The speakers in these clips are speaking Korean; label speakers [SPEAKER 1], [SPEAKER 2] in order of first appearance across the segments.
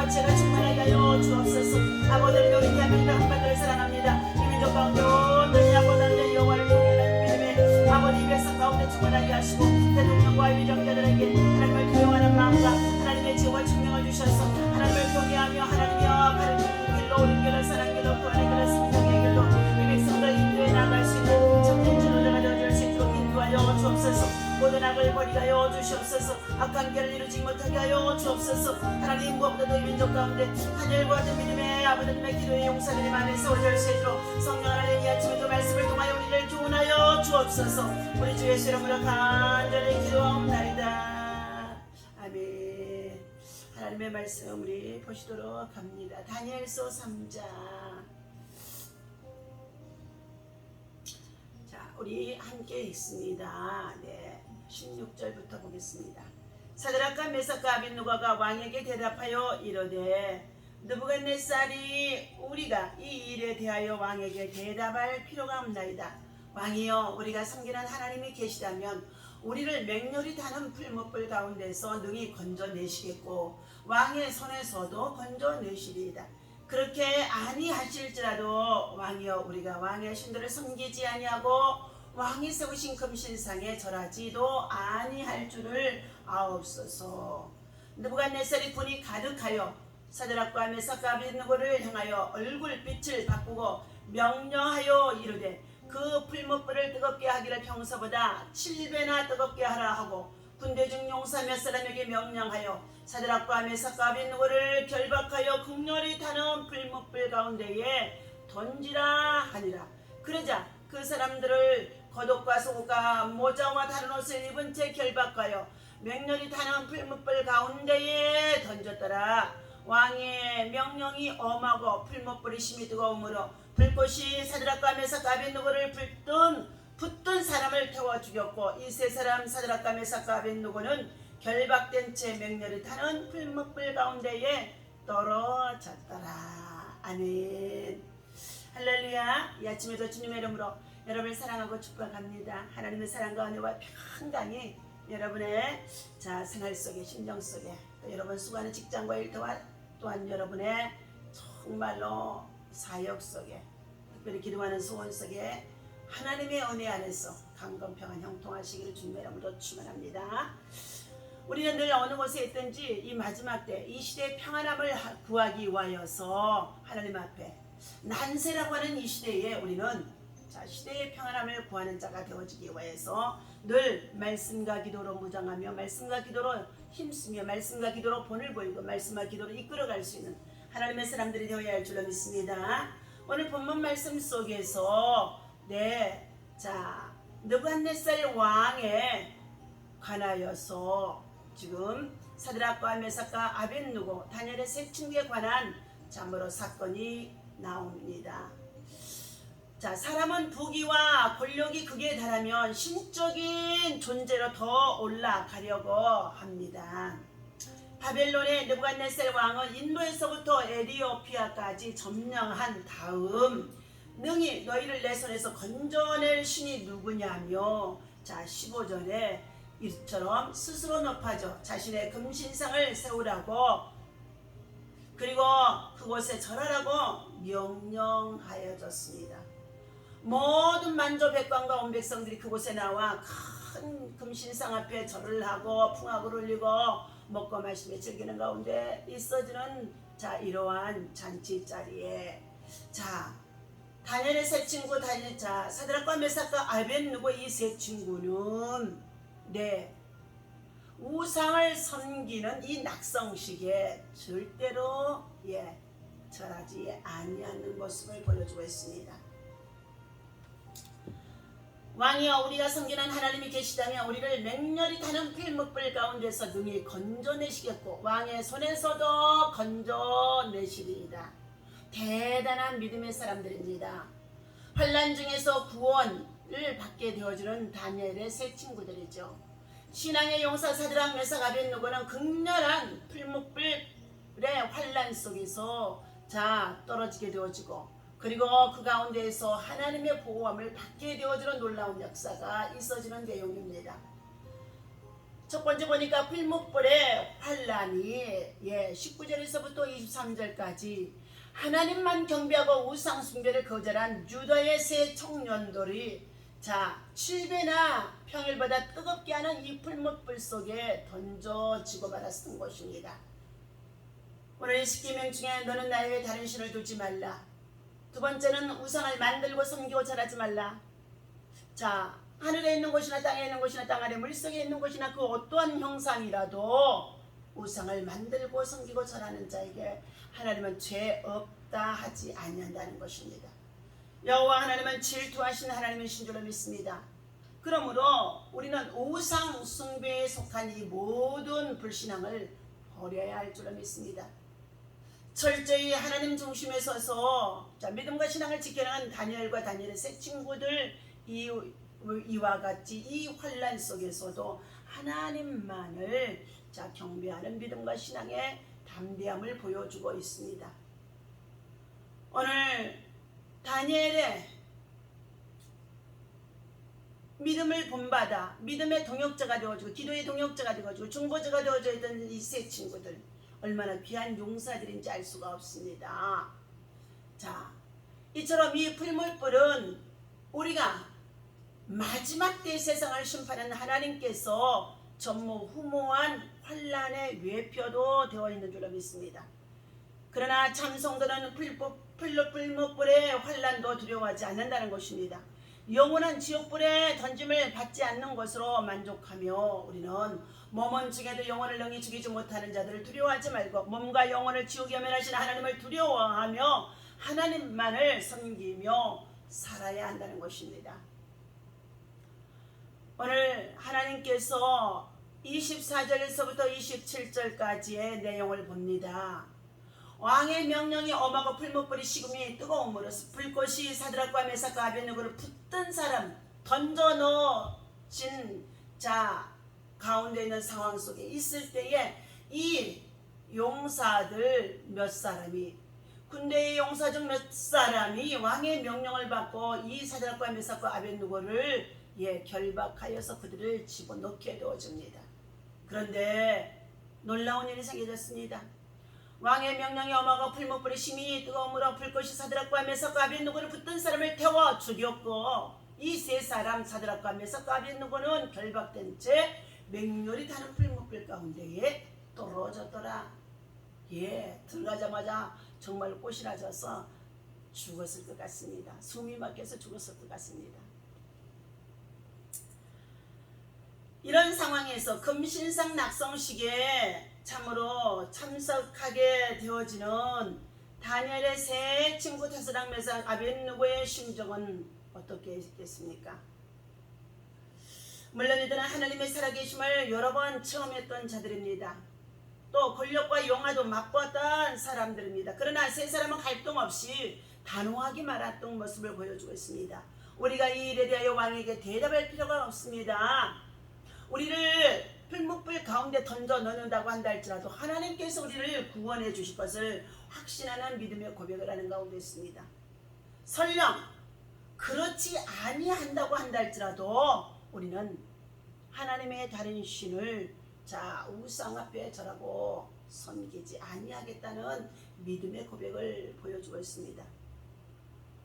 [SPEAKER 1] 보화체가 충만하게 하여 주옵소서. 아버지를 우리 대한민국 한반도를 사랑합니다. 이 민족 가운데 온전히 아버지 여호와를 경외하는 믿음에 아버지 백성 가운데 충만하게 하시고 대통령과 위정자들에게 하나님을 두려워하는 마음과 하나님의 지혜와 총명을 주셔서 하나님을 경외하며 하나님이여 가르치는 길로 옳은 길로 사랑 길로 구원의 길로 생명의 길로 이 백성들 인도해 나갈 수 있는 참된 지도자가 되어줄 수 있도록 인도하여 주옵소서. 모든 악을 버리게 하여 주시옵소서. 악한 길을 이루지 못하게 하여 주옵소서. 하나님 무엇보다도 이 민족 가운데 하늘과 같은 믿음의 아버지님의 기도의 용사들이 많이 세워질 수 있도록 성령 하나님 이 아침에도 말씀을 통하여 우리를 교훈하여 주옵소서. 우리 주 예수 이름으로 간절히 기도하옵나이다. 아멘. 하나님의 말씀 우리 보시도록 합니다. 다니엘서 3장. 자, 우리 함께 읽습니다. 네. 16절부터 보겠습니다. 사드락과 메삭과 아벳느고가 왕에게 대답하여 이르되 느부갓네살이 우리가 이 일에 대하여 왕에게 대답할 필요가 없나이다. 왕이여 우리가 섬기는 하나님이 계시다면 우리를 맹렬히 타는 풀무불 가운데서 능히 건져내시겠고 왕의 손에서도 건져내시리이다. 그렇게 아니하실지라도 왕이여 우리가 왕의 신들을 섬기지 아니하고 왕이 세우신 금신상에 절하지도 아니할 줄을 아옵소서. 느부갓네살이 분이 가득하여 사드락과 메삭과 아벳느고를 향하여 얼굴빛을 바꾸고 명령하여 이르되 그 풀무불을 뜨겁게 하기를 평소보다 7배나 뜨겁게 하라 하고 군대 중 용사 몇 사람에게 명령하여 사드락과 메삭과 아벳느고를 결박하여 극렬히 타는 풀무불 가운데에 던지라 하니라. 그러자 그 사람들을 겉옷과 속옷과 모자와 다른 옷을 입은 채 결박하여 맹렬히 타는 풀무불 가운데에 던졌더라. 왕의 명령이 엄하고 풀무불이 심히 뜨거우므로 불꽃이 사드락과 메삭과 아벳느고를 붙든 사람을 태워 죽였고 이 세 사람 사드락과 메삭과 아벳느고는 결박된 채 맹렬히 타는 풀무불 가운데에 떨어졌더라. 아멘. 할렐루야. 이 아침에도 주님의 이름으로 여러분을 사랑하고 축복합니다. 하나님의 사랑과 은혜와 평강이 여러분의 생활 속에 심정 속에 또 여러분 수고하는 직장과 일 또한 여러분의 정말로 사역 속에 특별히 기도하는 소원 속에 하나님의 은혜 안에서 강건평안 형통하시기를 주님의 이름으로 축원합니다. 우리는 늘 어느 곳에 있든지 이 마지막 때 이 시대의 평안함을 구하기 위하여서 하나님 앞에 난세라고 하는 이 시대에 우리는 시대의 평안함을 구하는 자가 되어지기 위해서 늘 말씀과 기도로 무장하며 말씀과 기도로 힘쓰며 말씀과 기도로 본을 보이고 말씀과 기도로 이끌어갈 수 있는 하나님의 사람들이 되어야 할 줄로 믿습니다. 오늘 본문 말씀 속에서 느부갓네살 왕에 관하여서 지금 사드락과 메삭과 아벳느고 다니엘의 세 친구에 관한 참으로 사건이 나옵니다. 사람은 부귀와 권력이 극에 달하면 신적인 존재로 더 올라가려고 합니다. 바벨론의 느부갓네살 왕은 인도에서부터 에디오피아까지 점령한 다음 능히 너희를 내 손에서 건져낼 신이 누구냐며 15절에 이처럼 스스로 높아져 자신의 금신상을 세우라고 그리고 그곳에 절하라고 명령하여졌습니다. 모든 만조 백관과 온 백성들이 그곳에 나와 큰 금신상 앞에 절을 하고 풍악을 울리고 먹고 마시며 즐기는 가운데 있어지는 이러한 잔치 자리에 다니엘의 세 친구 사드락과 메삭과 아벳느고 이 세 친구는 우상을 섬기는 이 낙성식에 절대로 절하지 아니하는 모습을 보여주고 있습니다. 왕이여 우리가 섬기는 하나님이 계시다면 우리를 맹렬히 타는 풀무불 가운데서 능히 건져내시겠고 왕의 손에서도 건져내시리이다. 대단한 믿음의 사람들입니다. 환난 중에서 구원을 받게 되어주는 다니엘의 세 친구들이죠. 신앙의 용사 사드락 메삭 아벳느고는 극렬한 풀무불의 환난 속에서 떨어지게 되어지고 그리고 그 가운데에서 하나님의 보호함을 받게 되어지는 놀라운 역사가 있어지는 내용입니다. 첫 번째 보니까 풀무불의 환란이 19절에서부터 23절까지 하나님만 경배하고 우상 숭배를 거절한 유다의 세 청년들이 7배나 평일보다 뜨겁게 하는 이 풀무불 속에 던져지고 말았던 것입니다. 오늘 10계명 중에 너는 나에 외에 다른 신을 두지 말라. 두 번째는 우상을 만들고 섬기고 절하지 말라. 하늘에 있는 곳이나 땅에 있는 곳이나 땅 아래 물속에 있는 곳이나 그 어떠한 형상이라도 우상을 만들고 섬기고 절하는 자에게 하나님은 죄 없다 하지 아니한다는 것입니다. 여호와 하나님은 질투하신 하나님이신 줄로 믿습니다. 그러므로 우리는 우상 숭배에 속한 이 모든 불신앙을 버려야 할 줄로 믿습니다. 철저히 하나님 중심에 서서 믿음과 신앙을 지켜나가는 다니엘과 다니엘의 세 친구들 이와 같이 이 환란 속에서도 하나님만을 경배하는 믿음과 신앙의 담대함을 보여주고 있습니다. 오늘 다니엘의 믿음을 본받아 믿음의 동역자가 되어주고 기도의 동역자가 되어주고 중보자가 되어져 있던 이 세 친구들 얼마나 귀한 용사들인지 알 수가 없습니다. 이처럼 이 풀물불은 우리가 마지막 때의 세상을 심판하는 하나님께서 전무후무한 환란의 외표도 되어 있는 줄로 믿습니다. 그러나 참성도는 풀무불의 환란도 두려워하지 않는다는 것입니다. 영원한 지옥불에 던짐을 받지 않는 것으로 만족하며 우리는 몸은 죽여도 영혼을 능히 죽이지 못하는 자들을 두려워하지 말고 몸과 영혼을 지옥에 면하시는 하나님을 두려워하며 하나님만을 섬기며 살아야 한다는 것입니다. 오늘 하나님께서 24절에서부터 27절까지의 내용을 봅니다. 왕의 명령이 엄하고 풀무불이 식음이 뜨거움으로 불꽃이 사드락과 메삭과 아벳느고를 붙든 사람 던져 넣어진 가운데 있는 상황 속에 있을 때에 이 용사들 몇 사람이 군대의 용사 중 몇 사람이 왕의 명령을 받고 이 사드락과 메삭과 아벳느고를 결박하여서 그들을 집어넣게 되어집니다. 그런데 놀라운 일이 생겨졌습니다. 왕의 명령이 엄하고 풀무불이 심히 뜨거움으로 불꽃이 사드락과 메삭과 아벳느고를 붙든 사람을 태워 죽였고 이 세 사람 사드락과 메삭과 아벳느고는 결박된 채 맹렬히 타는 풀무불 가운데에 떨어졌더라. 들어가자마자 정말 꽃이나 져서 죽었을 것 같습니다. 숨이 막혀서 죽었을 것 같습니다. 이런 상황에서 금신상 낙성식에 참으로 참석하게 되어지는 다니엘의 세 친구 사드락 메삭 아벳느고의 심정은 어떻게 있겠습니까? 물론 이들은 하나님의 살아계심을 여러 번 체험했던 자들입니다. 또 권력과 용화도 맛보았던 사람들입니다. 그러나 세 사람은 갈등 없이 단호하게 말했던 모습을 보여주고 있습니다. 우리가 이 일에 대하여 왕에게 대답할 필요가 없습니다. 우리를 풀무불 가운데 던져 넣는다고 한다 할지라도 하나님께서 우리를 구원해 주실 것을 확신하는 믿음의 고백을 하는 가운데 있습니다. 설령 그렇지 아니한다고 한다 할지라도 우리는 하나님의 다른 신을 우상 앞에 절하고 섬기지 아니하겠다는 믿음의 고백을 보여주고 있습니다.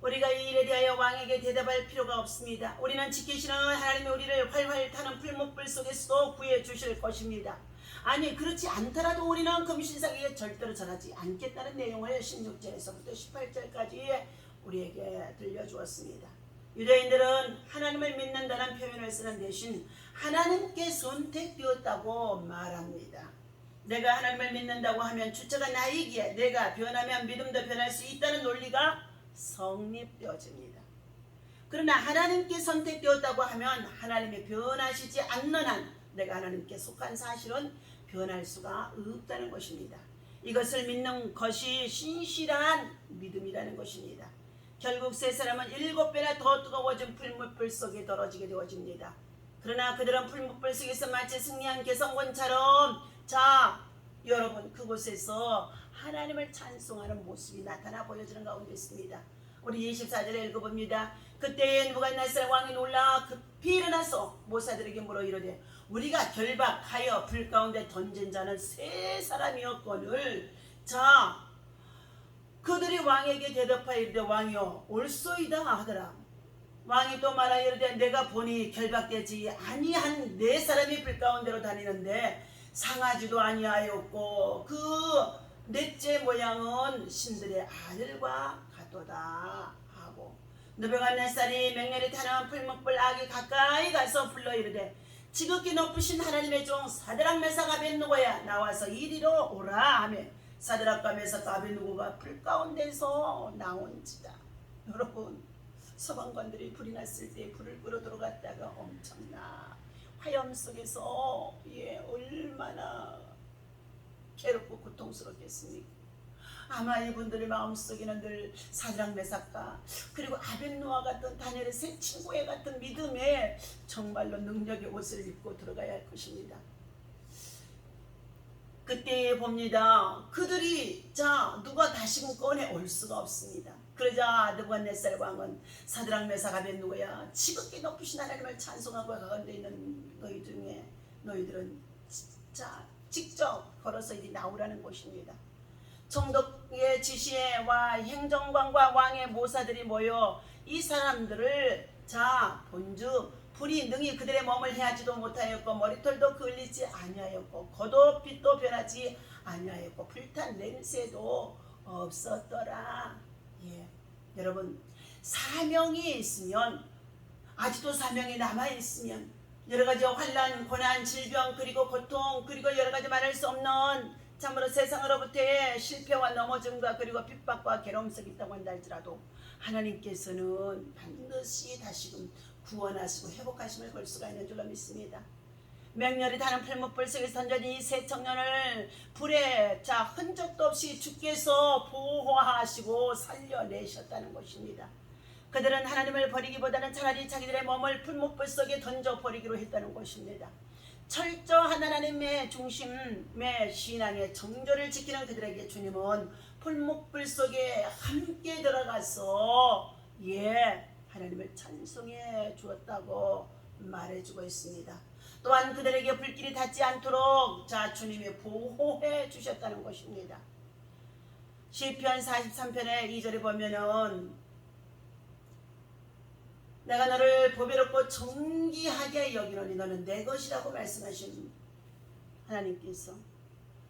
[SPEAKER 1] 우리가 이 일에 대하여 왕에게 대답할 필요가 없습니다. 우리는 지키시는 하나님이 우리를 활활 타는 풀무불 속에서도 구해 주실 것입니다. 아니 그렇지 않더라도 우리는 금신상에게 절대로 절하지 않겠다는 내용을 16절에서부터 18절까지 우리에게 들려주었습니다. 유대인들은 하나님을 믿는다는 표현을 쓰는 대신 하나님께 선택되었다고 말합니다. 내가 하나님을 믿는다고 하면 주체가 나이기에 내가 변하면 믿음도 변할 수 있다는 논리가 성립되어집니다. 그러나 하나님께 선택되었다고 하면 하나님이 변하시지 않는 한 내가 하나님께 속한 사실은 변할 수가 없다는 것입니다. 이것을 믿는 것이 신실한 믿음이라는 것입니다. 결국 세 사람은 7배나 더 뜨거워진 풀무불 속에 떨어지게 되어집니다. 그러나 그들은 풀무불 속에서 마치 승리한 개성군처럼 여러분 그곳에서 하나님을 찬송하는 모습이 나타나 보여지는 가운데 있습니다. 우리 24절에 읽어봅니다. 그때에 느부갓네살 왕이 놀라 급히 일어나서 모사들에게 물어 이르되 우리가 결박하여 불 가운데 던진 자는 세 사람이었거늘. 자, 그들이 왕에게 대답하여 이르되 왕이여 올소이다 하더라. 왕이 또 말하여 이르되 내가 보니 결박되지 아니한 네 사람이 불 가운데로 다니는데 상하지도 아니하였고 그 넷째 모양은 신들의 아들과 같도다 하고, 느부갓네살이 맹렬히 타는 풀목불 악이 가까이 가서 불러 이르되 지극히 높으신 하나님의 종 사드락 메삭 아벳느고야 나와서 이리로 오라 하며 사드락과 메삭과 아벳느고가 불 가운데서 나온지다. 여러분, 서방관들이 불이 났을 때 불을 끌어 들어갔다가 엄청나 화염 속에서 얼마나 괴롭고 고통스럽겠습니까? 아마 이분들의 마음속에는 늘 사드락 메삭과 그리고 아벳노아 같은 다니엘의 세 친구의 같은 믿음에 정말로 능력의 옷을 입고 들어가야 할 것입니다. 그때 봅니다. 그들이 누가 다시금 꺼내 올 수가 없습니다. 그러자 느부갓네살 왕은 사드락 메삭 아벳느고야 지극히 높으신 하나님을 찬송하고 가운데 있는 너희 중에 너희들은 직접 걸어서 이리 나오라는 것입니다. 총독의 지시에 행정관과 왕의 모사들이 모여 이 사람들을 본즉 불이 능히 그들의 몸을 해하지도 못하였고 머리털도 그을리지 아니하였고 겉옷 빛도 변하지 아니하였고 불탄 냄새도 없었더라. 여러분, 사명이 있으면, 아직도 사명이 남아있으면 여러가지 환난, 고난, 질병 그리고 고통 그리고 여러가지 말할 수 없는 참으로 세상으로부터의 실패와 넘어짐과 그리고 핍박과 괴로움 속에 있다고 한다 할지라도 하나님께서는 반드시 다시금 구원하시고 회복하심을 볼 수가 있는 줄로 믿습니다. 맹렬히 타는 풀목불 속에서 던져진 이 세 청년을 불에 흔적도 없이 주께서 보호하시고 살려내셨다는 것입니다. 그들은 하나님을 버리기보다는 차라리 자기들의 몸을 풀목불 속에 던져버리기로 했다는 것입니다. 철저한 하나님의 중심의 신앙의 정조를 지키는 그들에게 주님은 풀목불 속에 함께 들어가서 하나님을 찬송해 주었다고 말해주고 있습니다. 또한 그들에게 불길이 닿지 않도록 주님이 보호해 주셨다는 것입니다. 시편 43편의 2절에 보면은 내가 너를 보배롭고 정기하게 여기노니 너는 내 것이라고 말씀하신 하나님께서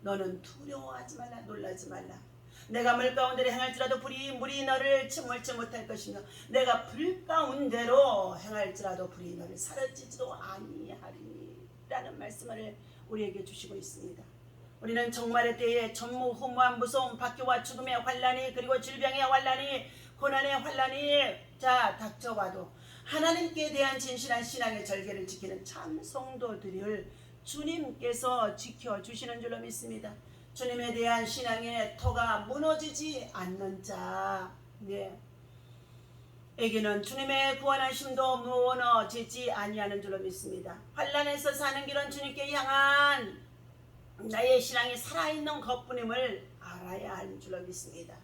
[SPEAKER 1] 너는 두려워하지 말라, 놀라지 말라. 내가 물 가운데로 행할지라도 물이 너를 침몰치 못할 것이며 내가 불 가운데로 행할지라도 불이 너를 사라지지도 아니하리니 라는 말씀을 우리에게 주시고 있습니다. 우리는 종말의 때에 전무후무한 무서운 박해와 죽음의 환난이 그리고 질병의 환난이 고난의 환난이 닥쳐와도 하나님께 대한 진실한 신앙의 절개를 지키는 참 성도들을 주님께서 지켜주시는 줄로 믿습니다. 주님에 대한 신앙의 터가 무너지지 않는 에게는 주님의 구원하심도 무너지지 아니하는 줄로 믿습니다. 환난에서 사는 길은 주님께 향한 나의 신앙이 살아있는 것뿐임을 알아야 하는 줄로 믿습니다.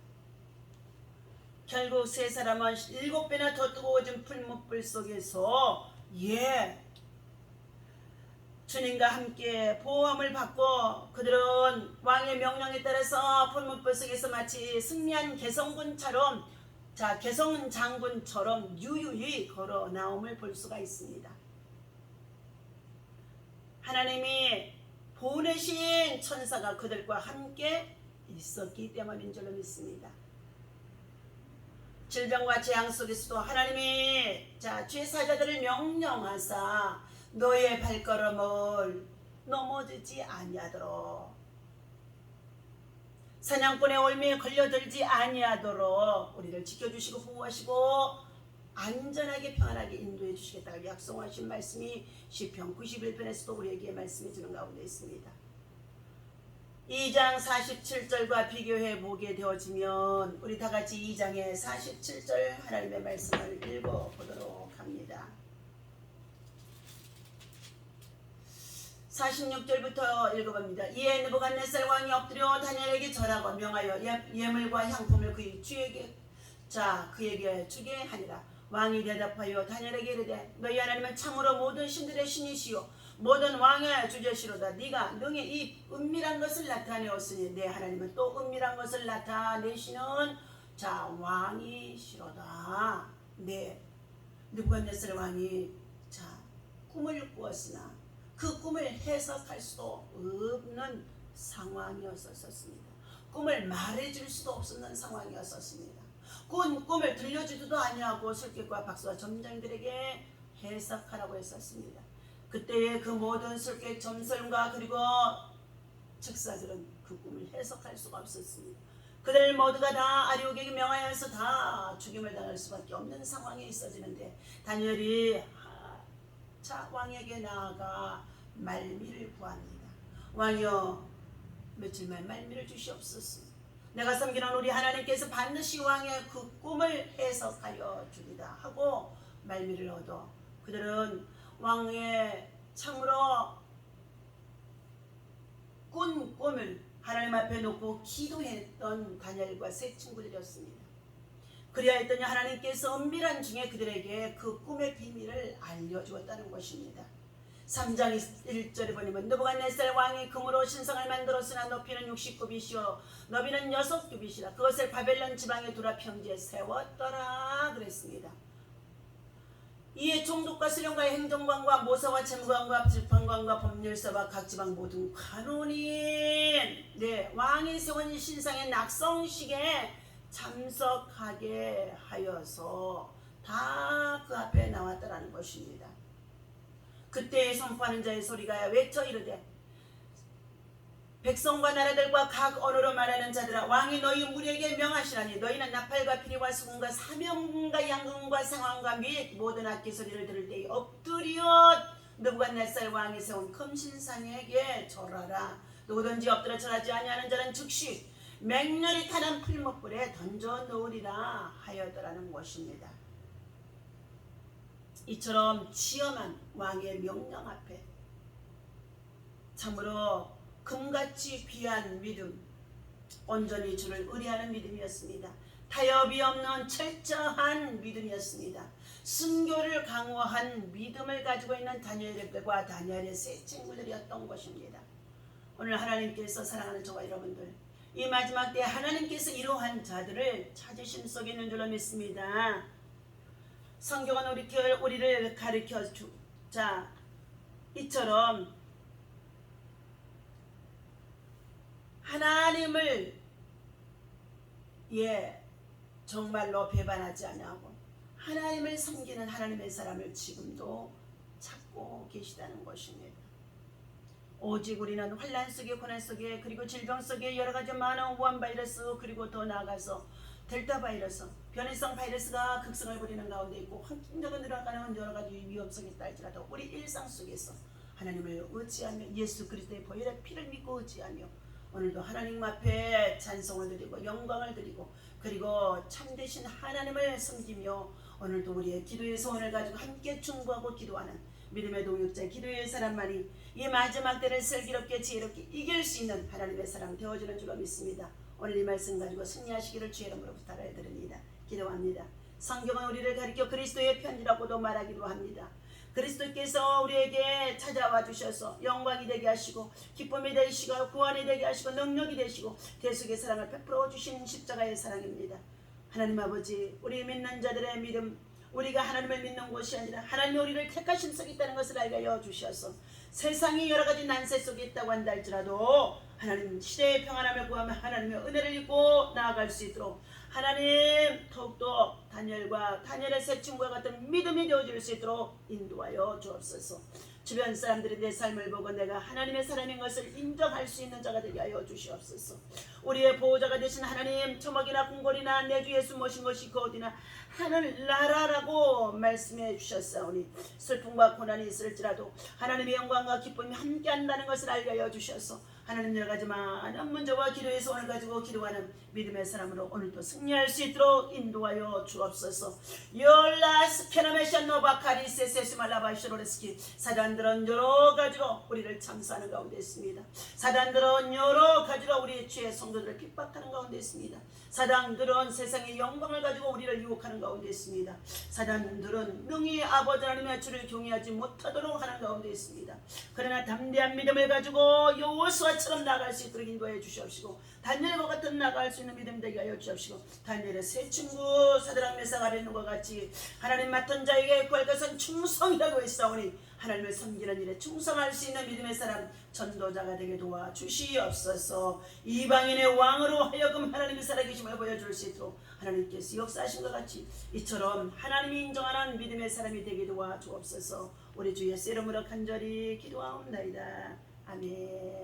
[SPEAKER 1] 결국 세 사람은 7배나 더 뜨거워진 풀목불 속에서 주님과 함께 보호함을 받고 그들은 왕의 명령에 따라서 풀목불 속에서 마치 승리한 개성군처럼 개성장군처럼 유유히 걸어 나옴을 볼 수가 있습니다. 하나님이 보내신 천사가 그들과 함께 있었기 때문인 줄로 믿습니다. 질병과 재앙 속에서도 하나님이 죄사자들을 명령하사 너의 발걸음을 넘어지지 아니하도록 사냥꾼의 올미에 걸려들지 아니하도록 우리를 지켜주시고 보호하시고 안전하게 평안하게 인도해 주시겠다고 약속하신 말씀이 시편 91편에서도 우리에게 말씀해 주는 가운데 있습니다. 2장 47절과 비교해 보게 되어지면 우리 다같이 2장의 47절 하나님의 말씀을 읽어보도록 합니다. 46절부터 읽어봅니다. 이에 느부갓네살 왕이 엎드려 다니엘에게 절하고 명하여 예물과 향품을 그의 주에게 그에게 주게 하니라. 왕이 대답하여 다니엘에게 이르되 너희 하나님은 참으로 모든 신들의 신이시요 모든 왕의 주제시로다. 네가 능히 이 은밀한 것을 나타내었으니 내 하나님은 또 은밀한 것을 나타내시는 자 왕이시로다. 네, 느부갓네살 왕이 자 꿈을 꾸었으나 그 꿈을 해석할 수도 없는 상황이었었습니다. 꿈을 말해줄 수도 없었는 상황이었었습니다. 꿈을 들려주지도 아니하고 술객과 박수와 점장들에게 해석하라고 했었습니다. 그때의 그 모든 술객 점설과 그리고 책사들은 그 꿈을 해석할 수가 없었습니다. 그들 모두가 다 아리옥에게 명하여서 다 죽임을 당할 수밖에 없는 상황에 있어지는데 다니엘이 자 왕에게 나아가 말미를 구합니다. 왕이여 며칠만 말미를 주시옵소서. 내가 섬기는 우리 하나님께서 반드시 왕의 그 꿈을 해석하여 주리다 하고 말미를 얻어 그들은 왕의 참으로 꾼 꿈을 하나님 앞에 놓고 기도했던 다니엘과 세 친구들이었습니다. 그리하였더니 하나님께서 은밀한 중에 그들에게 그 꿈의 비밀을 알려주었다는 것입니다. 3장 1절에 보면 느부갓네살 왕이 금으로 신성을 만들었으나 높이는 60규빗이요 너비는 6규빗이라 그것을 바벨론 지방에 두라 평지에 세웠더라 그랬습니다. 이에 총독과 수령과 행정관과 모사와 재무관과 질판관과 법률사와 각 지방 모든 관원인 왕이 세운 신상의 낙성식에 참석하게 하여서 다 그 앞에 나왔다라는 것입니다. 그때 선포하는 자의 소리가 외쳐 이르되 백성과 나라들과 각 언어로 말하는 자들아 왕이 너희 무리에게 명하시라니 너희는 나팔과 피리와 수금과 사명과 양금과 생황과 및 모든 악기 소리를 들을 때에 엎드려 느부갓네살 왕이 세운 금신상에게 절하라. 누구든지 엎드려 절하지 아니하는 자는 즉시 맹렬히 타는 풀목불에 던져 놓으리라 하였더라는 것입니다. 이처럼 치엄한 왕의 명령 앞에 참으로 금같이 귀한 믿음, 온전히 주를 의뢰하는 믿음이었습니다. 타협이 없는 철저한 믿음이었습니다. 순교를 강화한 믿음을 가지고 있는 다니엘과 다니엘의 세 친구들이었던 것입니다. 오늘 하나님께서 사랑하는 저와 여러분들, 이 마지막 때에 하나님께서 이러한 자들을 찾으심 속에 있는 줄로 믿습니다. 성경은 우리를 가르쳐 주자 이처럼 하나님을 정말로 배반하지 않고 하나님을 섬기는 하나님의 사람을 지금도 찾고 계시다는 것입니다. 오직 우리는 환난 속에 고난 속에 그리고 질병 속에 여러 가지 많은 우한 바이러스 그리고 더 나아가서 델타 바이러스, 변이성 바이러스가 극성을 부리는 가운데 있고 확진자가 늘어가는 여러 가지 위험 속에 있다 할지라도 우리 일상 속에서 하나님을 의지하며 예수 그리스도의 보혈의 피를 믿고 의지하며 오늘도 하나님 앞에 찬송을 드리고 영광을 드리고 그리고 참되신 하나님을 섬기며 오늘도 우리의 기도의 소원을 가지고 함께 충고하고 기도하는 믿음의 동역자 기도의 사람만이 이 마지막 때를 슬기롭게 지혜롭게 이길 수 있는 하나님의 사람 되어주는 줄로 믿습니다. 오늘 이 말씀 가지고 승리하시기를 주의 이름으로 부탁을 드립니다. 기도합니다. 성경은 우리를 가리켜 그리스도의 편지라고도 말하기도 합니다. 그리스도께서 우리에게 찾아와 주셔서 영광이 되게 하시고 기쁨이 되시고 구원이 되게 하시고 능력이 되시고 대속의 사랑을 베풀어 주신 십자가의 사랑입니다. 하나님 아버지, 우리 믿는 자들의 믿음, 우리가 하나님을 믿는 것이 아니라 하나님이 우리를 택하신 속에 있다는 것을 알게 하여 주셔서 세상이 여러 가지 난세 속에 있다고 한다 할지라도 하나님 시대의 평안함을 구하며 하나님의 은혜를 입고 나아갈 수 있도록 하나님 더욱더 다니엘의 세 친구와 같은 믿음이 되어줄 수 있도록 인도하여 주옵소서. 주변 사람들이 내 삶을 보고 내가 하나님의 사람인 것을 인정할 수 있는 자가 되게 하여 주시옵소서. 우리의 보호자가 되신 하나님, 초목이나 궁궐이나 내 주 예수 모신 것이 그 어디나 하늘 나라라고 말씀해 주셨사오니 슬픔과 고난이 있을지라도 하나님의 영광과 기쁨이 함께한다는 것을 알게 하여 주셔서 하나님 여러 가지 많은 문제와 기도의 소원을 가지고 기도하는 믿음의 사람으로 오늘도 승리할 수 있도록 인도하여 주옵소서. 열라스 케나메샤노바 카리세세스말라바시로레스키 사단 사단들은 여러 가지로 우리를 참사하는 가운데 있습니다. 사단들은 여러 가지로 우리의 죄의 성도들을 핍박하는 가운데 있습니다. 사단들은 세상의 영광을 가지고 우리를 유혹하는 가운데 있습니다. 사단들은 능히 아버지 하나님의 주를 경외하지 못하도록 하는 가운데 있습니다. 그러나 담대한 믿음을 가지고 여호수아처럼 나아갈 수 있도록 인도해 주시옵시고 다니엘과 같은 나아갈 수 있는 믿음 되게 하여 주옵시고 다니엘의 세 친구 사드락 메삭 아벳느고와 같이 하나님 맡은 자에게 구할 것은 충성이라고 했사오니 하나님을 섬기는 일에 충성할 수 있는 믿음의 사람 전도자가 되게 도와주시옵소서. 이방인의 왕으로 하여금 하나님의 살아계심을 보여줄 수 있도록 하나님께서 역사하신 것 같이 이처럼 하나님이 인정하는 믿음의 사람이 되게 도와주옵소서. 우리 주 예수 이름으로 간절히 기도하옵나이다. 아멘.